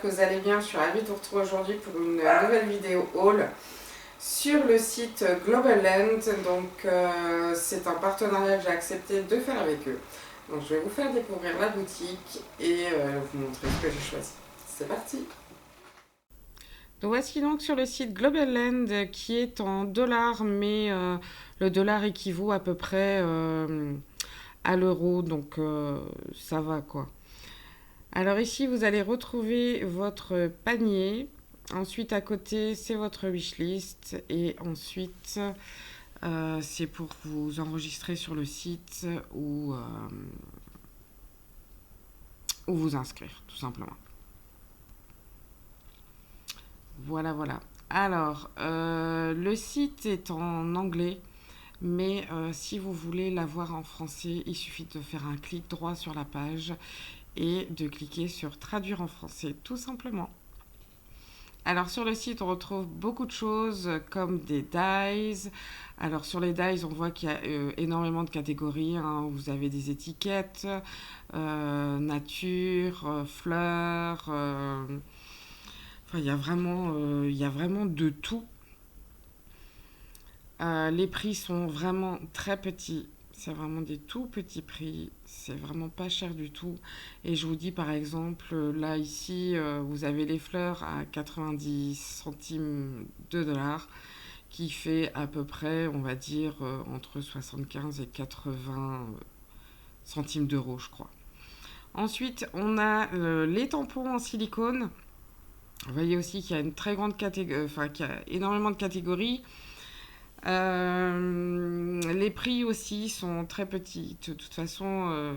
que vous allez bien. Je suis ravie de vous retrouver aujourd'hui pour une nouvelle vidéo haul sur le site Global Land. Donc c'est un partenariat que j'ai accepté de faire avec eux. Donc je vais vous faire découvrir la boutique et vous montrer ce que j'ai choisi. C'est parti. Donc voici donc sur le site Global Land qui est en dollars, mais le dollar équivaut à peu près à l'euro, donc ça va quoi. Alors ici, vous allez retrouver votre panier. Ensuite, à côté, c'est votre wishlist. Et ensuite, c'est pour vous enregistrer sur le site ou vous inscrire, tout simplement. Voilà, voilà. Alors, le site est en anglais. Mais si vous voulez l'avoir en français, il suffit de faire un clic droit sur la page et de cliquer sur traduire en français, tout simplement. Alors sur le site, on retrouve beaucoup de choses comme des dies. Alors sur les dies, on voit qu'il y a énormément de catégories, hein. Vous avez des étiquettes, nature, fleurs. Enfin, il y a vraiment de tout. Les prix sont vraiment très petits. C'est vraiment des tout petits prix. C'est vraiment pas cher du tout. Et je vous dis par exemple, là ici, vous avez les fleurs à 90 centimes de dollars, qui fait à peu près, on va dire, entre 75 et 80 centimes d'euros, je crois. Ensuite, on a les tampons en silicone. Vous voyez aussi qu'il y a une très grande catégorie, enfin qu'il y a énormément de catégories. Les prix aussi sont très petits. De toute façon,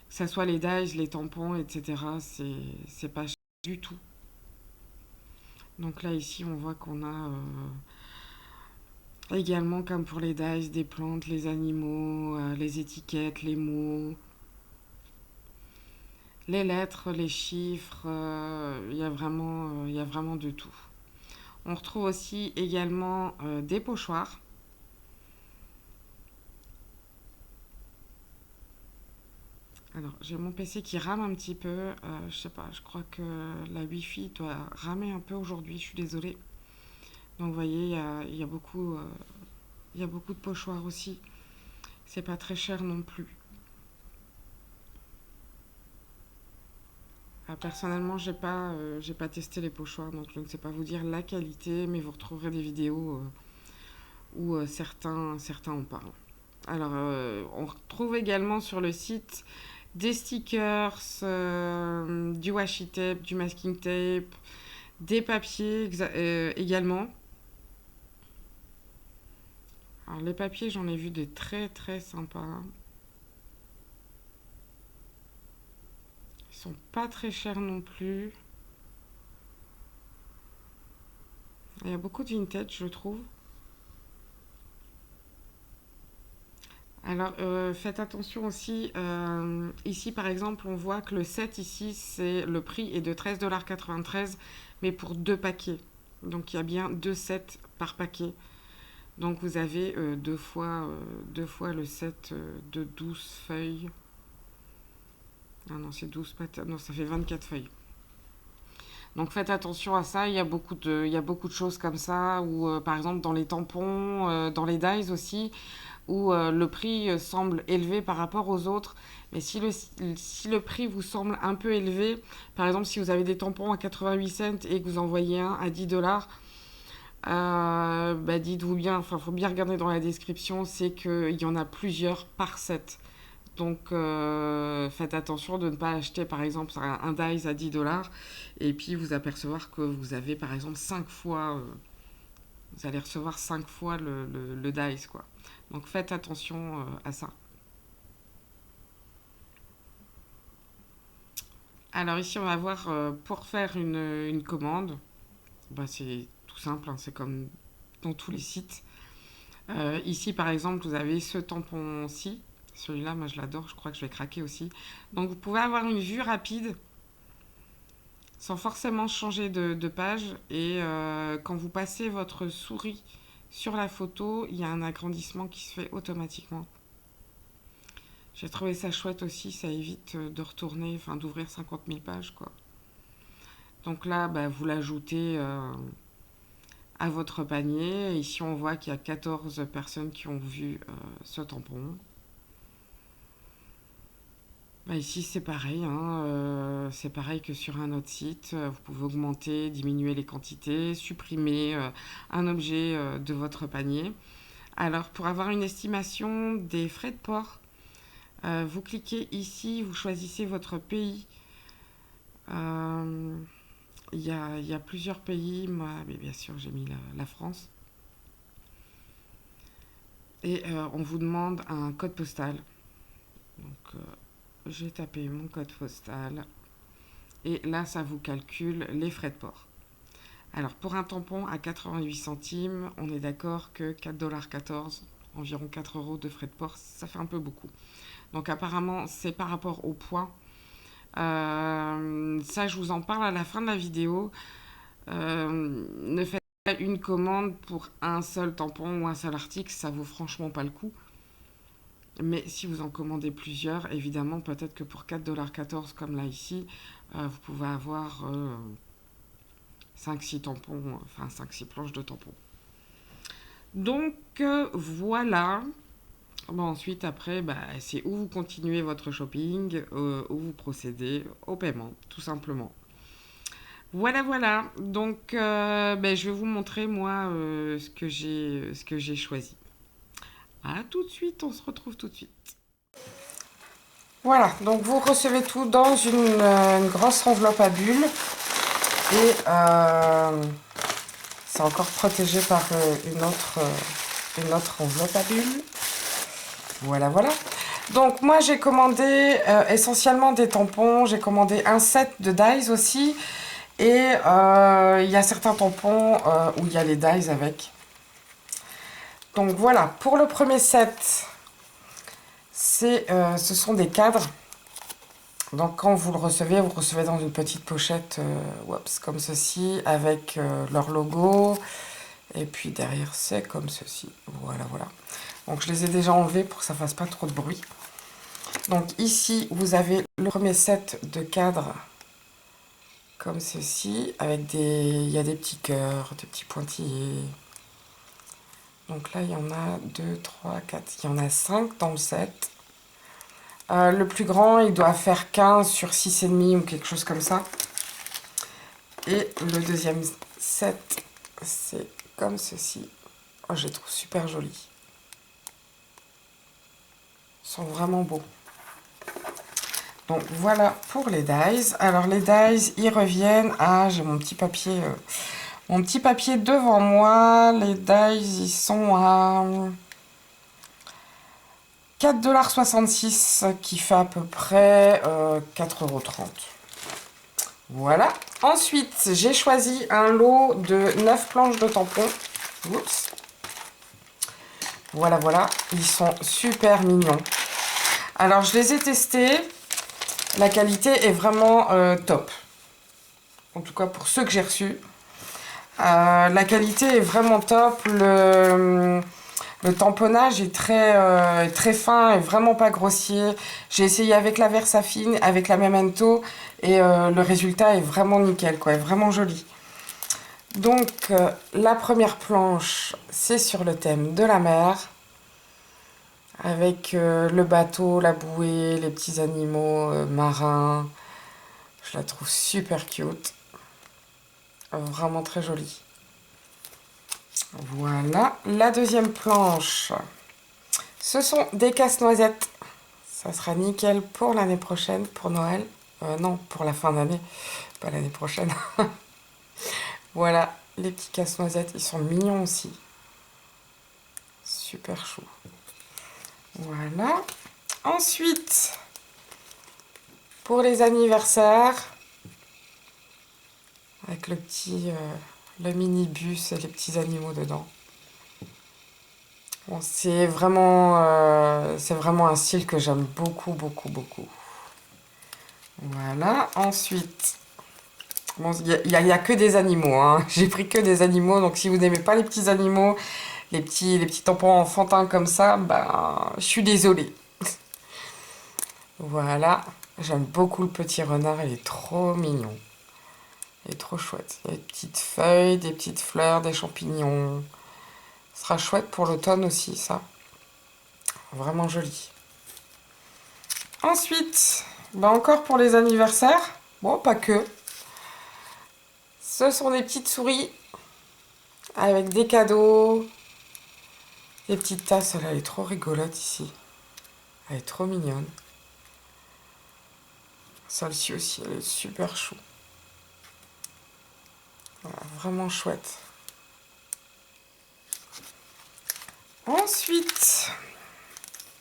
que ce soit les dies, les tampons, etc., c'est pas cher du tout. Donc là, ici, on voit qu'on a également, comme pour les dies, des plantes, les animaux, les étiquettes, les mots, les lettres, les chiffres. Il y a vraiment de tout. On retrouve aussi également des pochoirs. Alors, j'ai mon PC qui rame un petit peu. Je sais pas, je crois que la Wi-Fi doit ramer un peu aujourd'hui. Je suis désolée. Donc, vous voyez, il y a beaucoup de pochoirs aussi. C'est pas très cher non plus. Personnellement, j'ai pas testé les pochoirs, donc je ne sais pas vous dire la qualité, mais vous retrouverez des vidéos où certains en parlent. Alors, on retrouve également sur le site des stickers, du washi tape, du masking tape, des papiers également. Alors les papiers, j'en ai vu des très très sympas. Ils sont pas très chers non plus. Il y a beaucoup de vintage, je trouve. Alors, faites attention aussi. Ici, par exemple, on voit que le set ici, le prix est de 13,93 $, mais pour 2 paquets. Donc, il y a bien 2 sets par paquet. Donc, vous avez deux fois le set de 12 feuilles. Ah non, c'est 12 pattes. Non, ça fait 24 feuilles. Donc, faites attention à ça. Il y a beaucoup de choses comme ça. Ou, par exemple, dans les tampons, dans les dies aussi, où le prix semble élevé par rapport aux autres. Mais si le prix vous semble un peu élevé, par exemple si vous avez des tampons à 88 cents et que vous en voyez un à 10 $, dites-vous bien, enfin il faut bien regarder dans la description, c'est qu'il y en a plusieurs par set. Donc faites attention de ne pas acheter par exemple un dice à 10 $ et puis vous apercevoir que vous avez par exemple 5 fois vous allez recevoir 5 fois le dice, quoi. Donc faites attention à ça. Alors ici, on va voir pour faire une commande. C'est tout simple, hein, c'est comme dans tous les sites. Ici, par exemple, vous avez ce tampon-ci. Celui-là, moi, je l'adore. Je crois que je vais craquer aussi. Donc, vous pouvez avoir une vue rapide sans forcément changer de page. Et quand vous passez votre souris sur la photo, il y a un agrandissement qui se fait automatiquement. J'ai trouvé ça chouette aussi, ça évite de retourner, enfin d'ouvrir 50 000 pages, quoi. Donc là, bah, vous l'ajoutez à votre panier. Ici, on voit qu'il y a 14 personnes qui ont vu ce tampon. Bah, ici, c'est pareil, hein, c'est pareil que sur un autre site. Vous pouvez augmenter, diminuer les quantités, supprimer un objet de votre panier. Alors, pour avoir une estimation des frais de port, vous cliquez ici, vous choisissez votre pays. Euh, il y a plusieurs pays, moi, mais bien sûr, j'ai mis la France. Et on vous demande un code postal. Donc, j'ai tapé mon code postal. Et là, ça vous calcule les frais de port. Alors, pour un tampon à 88 centimes, on est d'accord que 4,14 $, environ 4 € de frais de port, ça fait un peu beaucoup. Donc, apparemment, c'est par rapport au poids. Ça, je vous en parle à la fin de la vidéo. Ne faites pas une commande pour un seul tampon ou un seul article, ça vaut franchement pas le coup. Mais si vous en commandez plusieurs, évidemment, peut-être que pour 4,14 $ comme là ici, vous pouvez avoir 5-6 tampons, enfin 5-6 planches de tampons. Donc voilà. Bon, ensuite, après, bah, c'est où vous continuez votre shopping, où vous procédez au paiement, tout simplement. Voilà, voilà. Donc, ben, je vais vous montrer, moi, ce que j'ai choisi. À tout de suite, on se retrouve tout de suite. Voilà, donc vous recevez tout dans une grosse enveloppe à bulles. Et c'est encore protégé par une autre enveloppe à bulles. Voilà, voilà. Donc moi j'ai commandé essentiellement des tampons. J'ai commandé un set de dies aussi. Et il y a certains tampons où il y a les dies avec. Donc voilà, pour le premier set, ce sont des cadres. Donc quand vous le recevez dans une petite pochette comme ceci, avec leur logo. Et puis derrière, c'est comme ceci. Voilà, voilà. Donc je les ai déjà enlevés pour que ça ne fasse pas trop de bruit. Donc ici, vous avez le premier set de cadres comme ceci, avec il y a des petits cœurs, des petits pointillés. Donc là, il y en a 2, 3, 4, il y en a 5 dans le set. Le plus grand, il doit faire 15 sur 6,5 ou quelque chose comme ça. Et le deuxième set, c'est comme ceci. Oh, je les trouve super jolis. Ils sont vraiment beaux. Donc voilà pour les dies. Alors les dies, ils reviennent à... J'ai mon petit papier devant moi. Les dies, ils sont à 4,66 $, qui fait à peu près 4,30 €. Voilà. Ensuite, j'ai choisi un lot de 9 planches de tampons. Oups. Voilà, voilà. Ils sont super mignons. Alors, je les ai testés. La qualité est vraiment top. En tout cas, pour ceux que j'ai reçus. La qualité est vraiment top. Le tamponnage est très fin et vraiment pas grossier. J'ai essayé avec la Versafine, avec la Memento, et le résultat est vraiment nickel, quoi, est vraiment joli. Donc, la première planche, c'est sur le thème de la mer, avec le bateau, la bouée, les petits animaux marins. Je la trouve super cute. Vraiment très jolie. Voilà. La deuxième planche, ce sont des casse-noisettes. Ça sera nickel pour l'année prochaine, pour Noël. Non, pour la fin d'année, pas l'année prochaine. Voilà, les petits casse-noisettes, ils sont mignons aussi. Super chou. Voilà. Ensuite, pour les anniversaires, avec le minibus et les petits animaux dedans. Bon, c'est vraiment un style que j'aime beaucoup, beaucoup, beaucoup. Voilà. Ensuite, bon, il y a que des animaux, hein. J'ai pris que des animaux, donc si vous n'aimez pas les petits animaux, les petits tampons enfantins comme ça, ben, je suis désolée. Voilà. J'aime beaucoup le petit renard, il est trop mignon. Elle est trop chouette. Il y a des petites feuilles, des petites fleurs, des champignons. Ce sera chouette pour l'automne aussi, ça. Vraiment joli. Ensuite, bah encore pour les anniversaires. Bon, pas que. Ce sont des petites souris avec des cadeaux. Des petites tasses. Elle est trop rigolote ici. Elle est trop mignonne. Celle-ci aussi, elle est super chou. Voilà, vraiment chouette. Ensuite,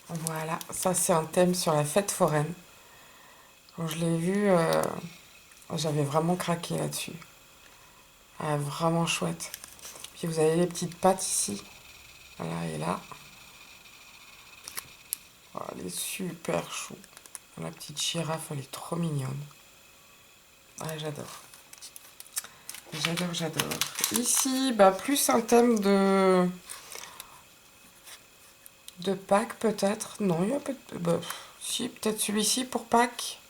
voilà, ça c'est un thème sur la fête foraine. Quand je l'ai vu, j'avais vraiment craqué là-dessus. Ah, vraiment chouette. Puis vous avez les petites pattes ici. Voilà, et là. Oh, elle est super chou. La petite girafe, elle est trop mignonne. Ah, j'adore. J'adore, j'adore. Ici, bah, plus un thème de Pâques, peut-être. Non, il y a peut-être... Bah, si, peut-être celui-ci pour Pâques.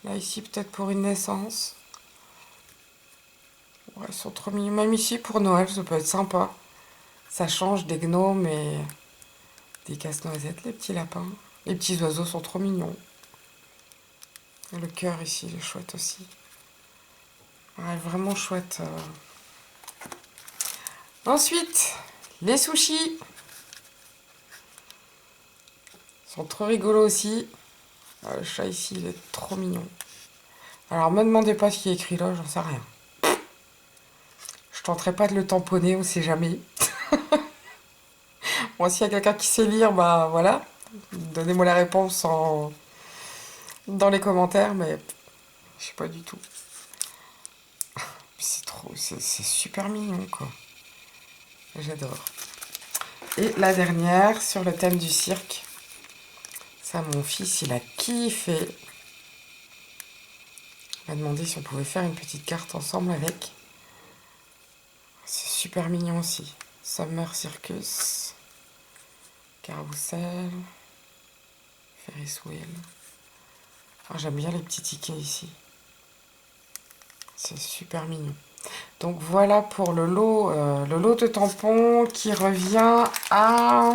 Là, ici, peut-être pour une naissance. Ouais, ils sont trop mignons. Même ici, pour Noël, ça peut être sympa. Ça change des gnomes et des casse-noisettes, les petits lapins. Les petits oiseaux sont trop mignons. Le cœur ici, il est chouette aussi. Ouais, vraiment chouette. Ensuite, les sushis. Ils sont trop rigolos aussi. Le chat ici, il est trop mignon. Alors, me demandez pas ce qui est écrit là, j'en sais rien. Je tenterai pas de le tamponner, on sait jamais. Bon, s'il y a quelqu'un qui sait lire, bah voilà. Donnez-moi la réponse dans les commentaires, mais je sais pas du tout. C'est super mignon, quoi. J'adore. Et la dernière, sur le thème du cirque. Ça, mon fils, il a kiffé. Il m'a demandé si on pouvait faire une petite carte ensemble avec. C'est super mignon aussi. Summer Circus. Carousel. Ferris wheel. Ah, j'aime bien les petits tickets ici. C'est super mignon. Donc voilà pour le lot de tampons qui revient à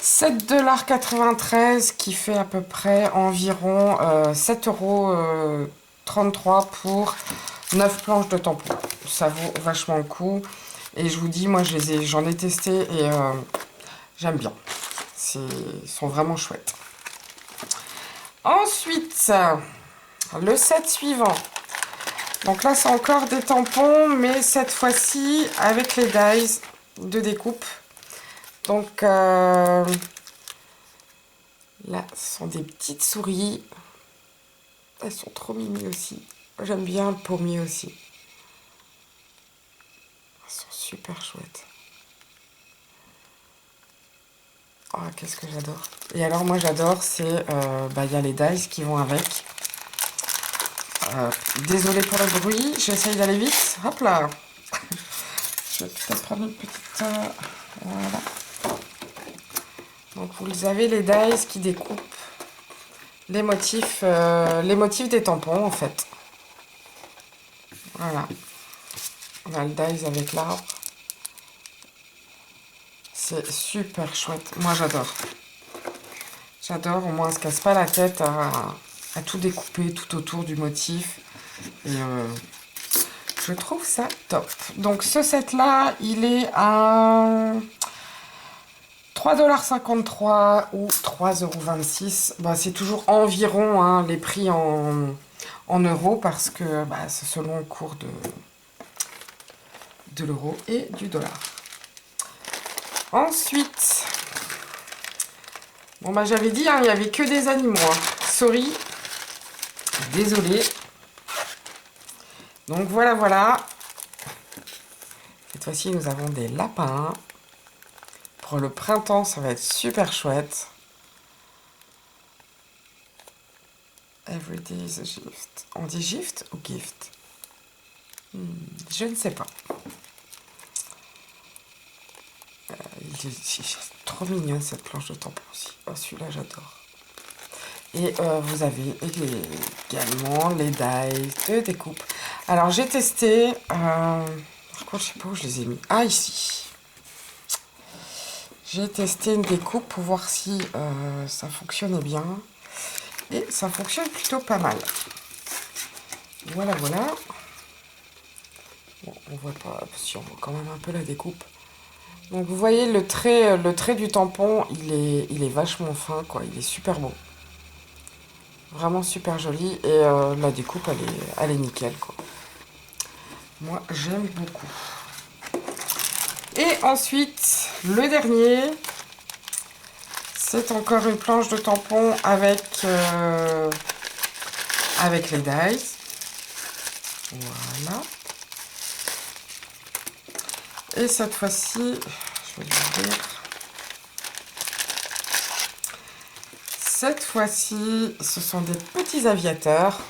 7,93 $, qui fait à peu près environ 7,33 € pour 9 planches de tampons. Ça vaut vachement le coup. Et je vous dis, moi j'en ai testé et j'aime bien. Ils sont vraiment chouettes. Ensuite, le set suivant. Donc là, c'est encore des tampons, mais cette fois-ci avec les dies de découpe. Donc là, ce sont des petites souris. Elles sont trop mimi aussi. J'aime bien le pommier aussi. Elles sont super chouettes. Oh, qu'est-ce que j'adore. Et alors, moi, j'adore, c'est... il y a les dies qui vont avec. Désolée pour le bruit, j'essaye d'aller vite. Hop là. Je vais peut-être prendre une petite... voilà. Donc vous avez les dies qui découpent les motifs des tampons en fait. Voilà. On a le dies avec l'arbre. C'est super chouette. Moi j'adore. J'adore, au moins on ne se casse pas la tête à tout découper tout autour du motif. Et je trouve ça top. Donc ce set là, il est à 3,53 € ou 3,26 €. Bah, c'est toujours environ hein, les prix en euros parce que bah, c'est selon le cours de l'euro et du dollar. Ensuite, bon bah j'avais dit, hein, il n'y avait que des animaux. Hein. Sorry, désolé. Donc voilà, voilà. Cette fois-ci, nous avons des lapins. Pour le printemps, ça va être super chouette. Everyday is a gift. On dit gift ou gift? Je ne sais pas. Il est trop mignon cette planche de tampon aussi. Oh, celui-là, j'adore. Et vous avez également les dies de découpe. Alors j'ai testé, par contre je sais pas où je les ai mis. Ah, ici. J'ai testé une découpe pour voir si ça fonctionnait bien. Et ça fonctionne plutôt pas mal. Voilà, voilà. Bon, on voit pas, si on voit quand même un peu la découpe. Donc vous voyez le trait du tampon, il est vachement fin, quoi. Il est super beau. Vraiment super joli. Et la découpe, elle est nickel, quoi. Moi, j'aime beaucoup. Et ensuite, le dernier, c'est encore une planche de tampon avec les dies. Voilà. Et cette fois-ci, je vais l'ouvrir. Cette fois-ci, ce sont des petits aviateurs.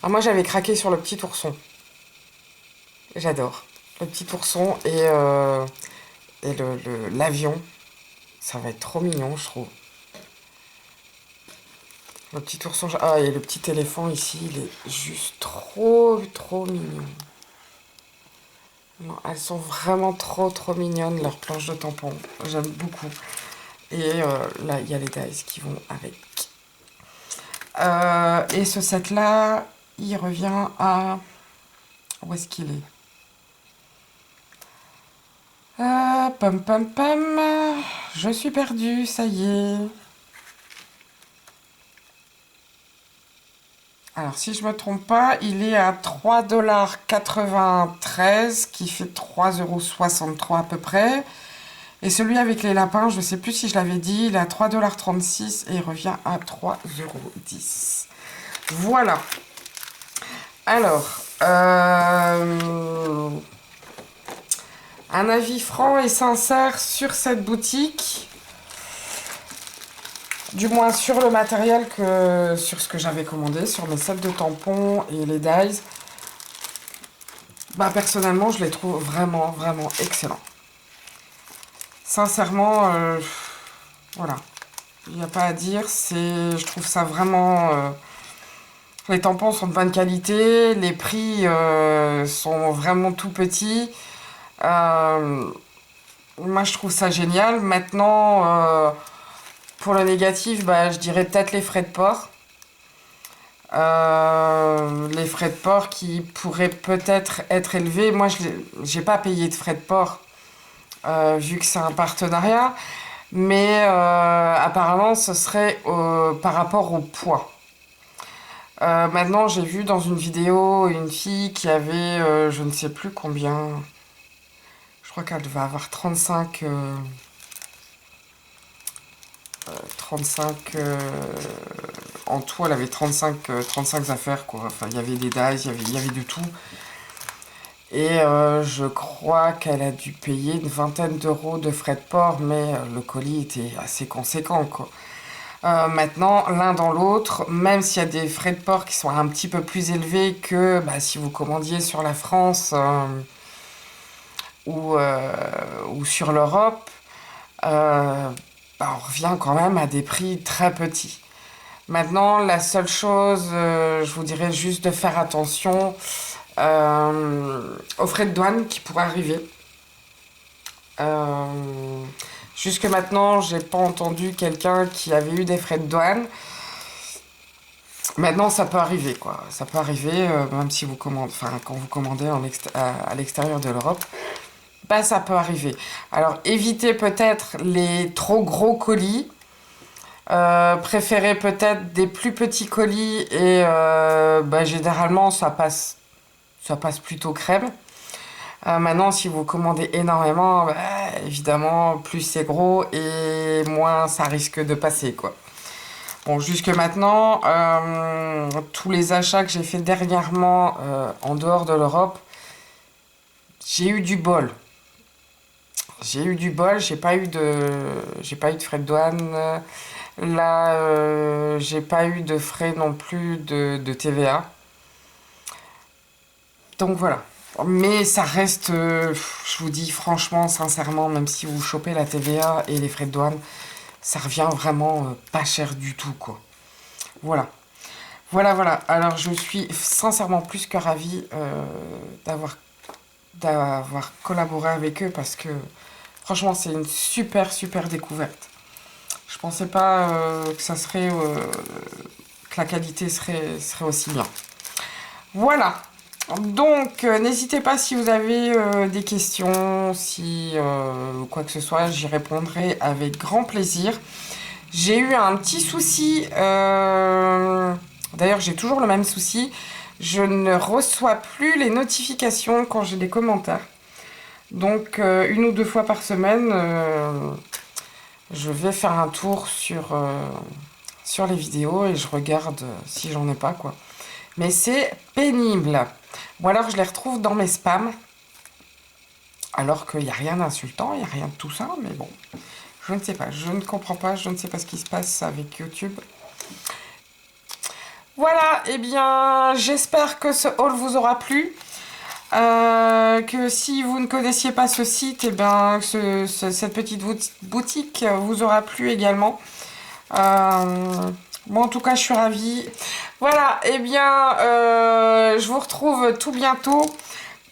Alors moi, j'avais craqué sur le petit ourson. J'adore. Le petit ourson et l'avion. Ça va être trop mignon, je trouve. Le petit ourson... Ah, et le petit éléphant ici, il est juste trop mignon. Non, elles sont vraiment trop mignonnes, leurs planches de tampon. J'aime beaucoup. Et là, il y a les dies qui vont avec. Et ce set-là, il revient à... Où est-ce qu'il est, pam. Je suis perdue, ça y est. Alors, si je ne me trompe pas, il est à 3,93 $, qui fait 3,63 € à peu près. Et celui avec les lapins, je ne sais plus si je l'avais dit, il est à 3,36 $ et il revient à 3,10 €. Voilà. Alors, un avis franc et sincère sur cette boutique. Du moins sur le matériel que sur ce que j'avais commandé, sur mes sets de tampons et les dies. Bah personnellement, je les trouve vraiment excellents. Sincèrement, voilà. Il n'y a pas à dire, je trouve ça vraiment... les tampons sont de bonne qualité, les prix sont vraiment tout petits. Moi, je trouve ça génial. Maintenant, pour le négatif, bah, je dirais peut-être les frais de port. Les frais de port qui pourraient peut-être être élevés. Moi, je n'ai pas payé de frais de port, vu que c'est un partenariat. Mais apparemment, ce serait par rapport au poids. Maintenant, j'ai vu dans une vidéo une fille qui avait, je ne sais plus combien, je crois qu'elle devait avoir 35 en tout, elle avait 35 affaires, quoi. Enfin, il y avait des dies, il y avait de tout. Et je crois qu'elle a dû payer une vingtaine d'euros de frais de port, mais le colis était assez conséquent, quoi. Maintenant, l'un dans l'autre, même s'il y a des frais de port qui sont un petit peu plus élevés que bah, si vous commandiez sur la France ou sur l'Europe, bah, on revient quand même à des prix très petits. Maintenant, la seule chose, je vous dirais juste de faire attention aux frais de douane qui pourraient arriver. Jusque maintenant, j'ai pas entendu quelqu'un qui avait eu des frais de douane. Maintenant, ça peut arriver, quoi. Ça peut arriver, même si vous commandez, enfin, quand vous commandez à l'extérieur de l'Europe, bah, ça peut arriver. Alors, évitez peut-être les trop gros colis. Préférez peut-être des plus petits colis et bah, généralement, ça passe plutôt crème. Maintenant, si vous commandez énormément, bah, évidemment, plus c'est gros et moins ça risque de passer, quoi. Bon, jusque maintenant, tous les achats que j'ai fait dernièrement en dehors de l'Europe, j'ai eu du bol. J'ai pas eu de frais de douane. Là, j'ai pas eu de frais non plus de TVA. Donc voilà. Mais ça reste, je vous dis franchement, sincèrement, même si vous chopez la TVA et les frais de douane, ça revient vraiment pas cher du tout, quoi. Voilà. Voilà, voilà. Alors, je suis sincèrement plus que ravie d'avoir collaboré avec eux parce que, franchement, c'est une super, super découverte. Je pensais pas que la qualité serait aussi bien. Voilà. Donc, n'hésitez pas si vous avez des questions, si quoi que ce soit, j'y répondrai avec grand plaisir. J'ai eu un petit souci, d'ailleurs j'ai toujours le même souci, je ne reçois plus les notifications quand j'ai des commentaires. Donc, une ou deux fois par semaine, je vais faire un tour sur les vidéos et je regarde si j'en ai pas, quoi. Mais c'est pénible. Ou alors je les retrouve dans mes spams, alors qu'il n'y a rien d'insultant, il n'y a rien de tout ça, mais bon, je ne sais pas, je ne comprends pas, je ne sais pas ce qui se passe avec YouTube. Voilà, et bien, j'espère que ce haul vous aura plu. Que si vous ne connaissiez pas ce site, et bien, cette petite boutique vous aura plu également. Bon, en tout cas, je suis ravie. Voilà, et bien, je vous retrouve tout bientôt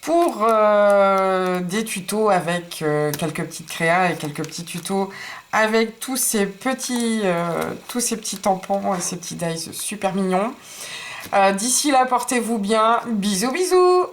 pour des tutos avec quelques petites créas et quelques petits tutos avec tous ces petits tampons et ces petits dies super mignons. D'ici là, portez-vous bien. Bisous, bisous!